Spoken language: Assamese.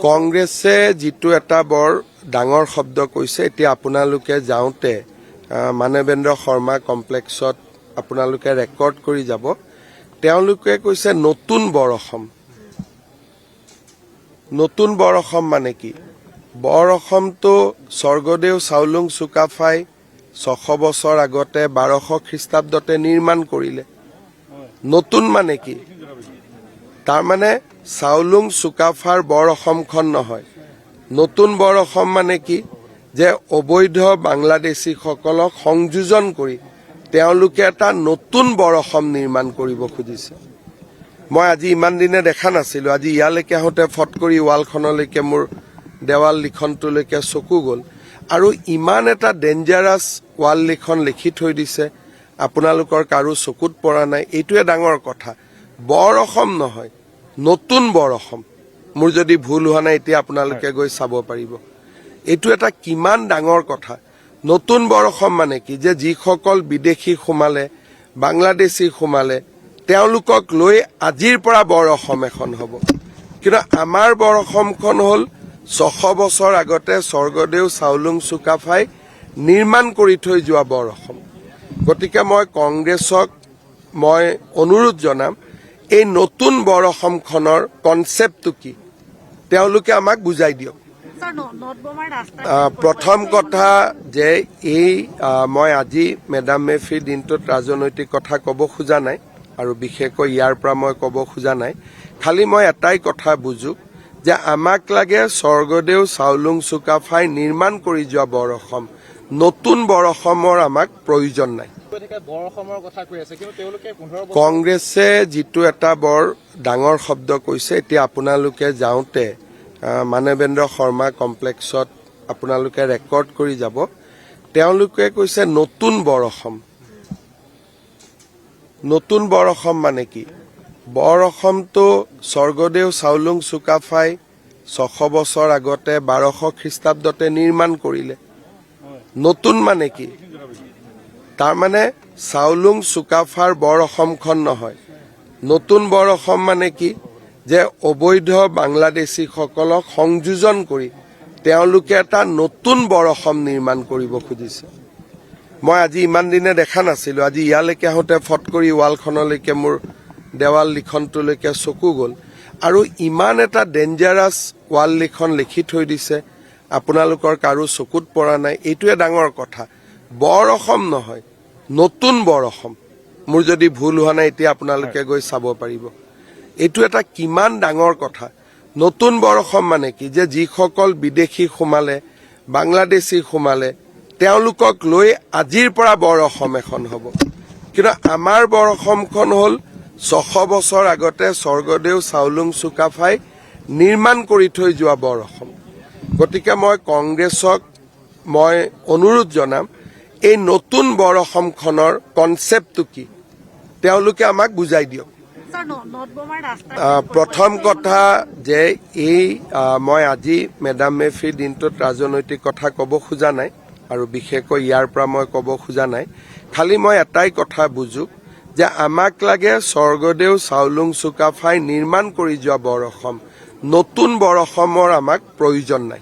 কংগ্ৰেছে যিটো এটা বৰ ডাঙৰ শব্দ কৈছে, এতিয়া আপোনালোকে যাওঁতে মানৱেন্দ্ৰ শৰ্মা কমপ্লেক্সত আপোনালোকে ৰেকৰ্ড কৰি যাব। তেওঁলোকে কৈছে নতুন বৰ অসম। নতুন বৰ অসম মানে কি? বৰ অসমটো স্বৰ্গদেউ চাওলুং চুকাফাই 600 বছৰ আগতে 1200 খ্ৰীষ্টাব্দতে নিৰ্মাণ কৰিলে। নতুন মানে কি? তাৰমানে চাওলুং চুকাফাৰ বৰ অসমখন নহয়। নতুন বৰ অসম মানে কি? যে অবৈধ বাংলাদেশীসকলক সংযোজন কৰি তেওঁলোকে এটা নতুন বৰ অসম নিৰ্মাণ কৰিব খুজিছে। মই আজি ইমান দিনে দেখা নাছিলোঁ। আজি ইয়ালৈকে আহোঁতে ফট কৰি ৱালখনলৈকে মোৰ দেৱাল লিখনটোলৈকে চকু গ'ল আৰু ইমান এটা ডেঞ্জাৰাছ ৱাল লিখন লিখি থৈ দিছে, আপোনালোকৰ কাৰো চকুত পৰা নাই। এইটোৱে ডাঙৰ কথা। বৰ অসম নহয়, নতুন বৰ অসম। মোৰ যদি ভুল হোৱা নাই এতিয়া আপোনালোকে গৈ চাব পাৰিব। এইটো এটা কিমান ডাঙৰ কথা। নতুন বৰ অসম মানে কি? যে যিসকল বিদেশী সোমালে, বাংলাদেশী সোমালে, তেওঁলোকক লৈ আজিৰ পৰা বৰ অসম এখন হ'ব। কিন্তু আমাৰ বৰ অসমখন হ'ল 600 বছৰ আগতে স্বৰ্গদেউ চাওলুং চুকাফাই নিৰ্মাণ কৰি থৈ যোৱা বৰ অসম। গতিকে মই কংগ্ৰেছক মই অনুৰোধ জনাম, এই নতুন বৰ অসমখনৰ কনচেপ্টটো কি তেওঁলোকে আমাক বুজাই দিয়ক। প্ৰথম কথা যে এই মই আজি মেডাম মেফিৰ দিনটোত ৰাজনৈতিক কথা ক'ব খোজা নাই আৰু বিশেষকৈ ইয়াৰ পৰা মই ক'ব খোজা নাই। খালি মই এটাই কথা বুজো যে আমাক লাগে স্বৰ্গদেউ চাওলুং চুকাফাই নিৰ্মাণ কৰি যোৱা বৰ অসম। নতুন বৰ অসমৰ আমাক প্ৰয়োজন নাই। কংগ্ৰেছে যিটো এটা বৰ ডাঙৰ শব্দ কৈছে, এতিয়া আপোনালোকে যাওঁতে মানৱেন্দ্ৰ শৰ্মা কমপ্লেক্সত আপোনালোকে ৰেকৰ্ড কৰি যাব। তেওঁলোকে কৈছে নতুন বৰ অসম। নতুন বৰ অসম মানে কি? বৰ অসমটো স্বৰ্গদেউ চাওলুং চুকাফাই 600 বছৰ আগতে 1200 খ্ৰীষ্টাব্দতে নিৰ্মাণ কৰিলে। নতুন মানে কি? তাৰমানে চাওলুং চুকাফাৰ বৰ অসমখন নহয়। নতুন বৰ অসম মানে কি? যে অবৈধ বাংলাদেশীসকলক সংযোজন কৰি তেওঁলোকে এটা নতুন বৰ অসম নিৰ্মাণ কৰিব খুজিছে। মই আজি ইমান দিনে দেখা নাছিলোঁ। আজি ইয়ালৈকে আহোঁতে ফট কৰি ৱালখনলৈকে মোৰ দেৱাল লিখনটোলৈকে চকু গ'ল আৰু ইমান এটা ডেঞ্জাৰাছ ৱাল লিখন লিখি থৈ দিছে, আপোনালোকৰ কাৰো চকুত পৰা নাই। এইটোৱে ডাঙৰ কথা। বৰ অসম নহয়, নতুন বৰ অসম। মোৰ যদি ভুল হোৱা নাই এতিয়া আপোনালোকে গৈ চাব পাৰিব। এইটো এটা কিমান ডাঙৰ কথা। নতুন বৰ অসম মানে কি? যে যিসকল বিদেশী সোমালে, বাংলাদেশী সোমালে, তেওঁলোকক লৈ আজিৰ পৰা বৰ অসম এখন হ'ব। কিন্তু আমাৰ বৰ অসমখন হ'ল 600 বছৰ আগতে স্বৰ্গদেউ চাওলুং চুকাফাই নিৰ্মাণ কৰি থৈ যোৱা বৰ অসম। গতিকে মই কংগ্ৰেছক মই অনুৰোধ জনাম, এই নতুন বৰ অসমখনৰ কনচেপ্টটো কি তেওঁলোকে আমাক বুজাই দিয়ক। প্ৰথম কথা যে এই মই আজি মেডাম মেফিৰ দিনটোত ৰাজনৈতিক কথা ক'ব খোজা নাই আৰু বিশেষকৈ ইয়াৰ পৰা মই ক'ব খোজা নাই। খালি মই এটাই কথা বুজো যে আমাক লাগে স্বৰ্গদেউ চাওলুং চুকাফাই নিৰ্মাণ কৰি যোৱা বৰ অসম। নতুন বৰ অসমৰ আমাক প্ৰয়োজন নাই।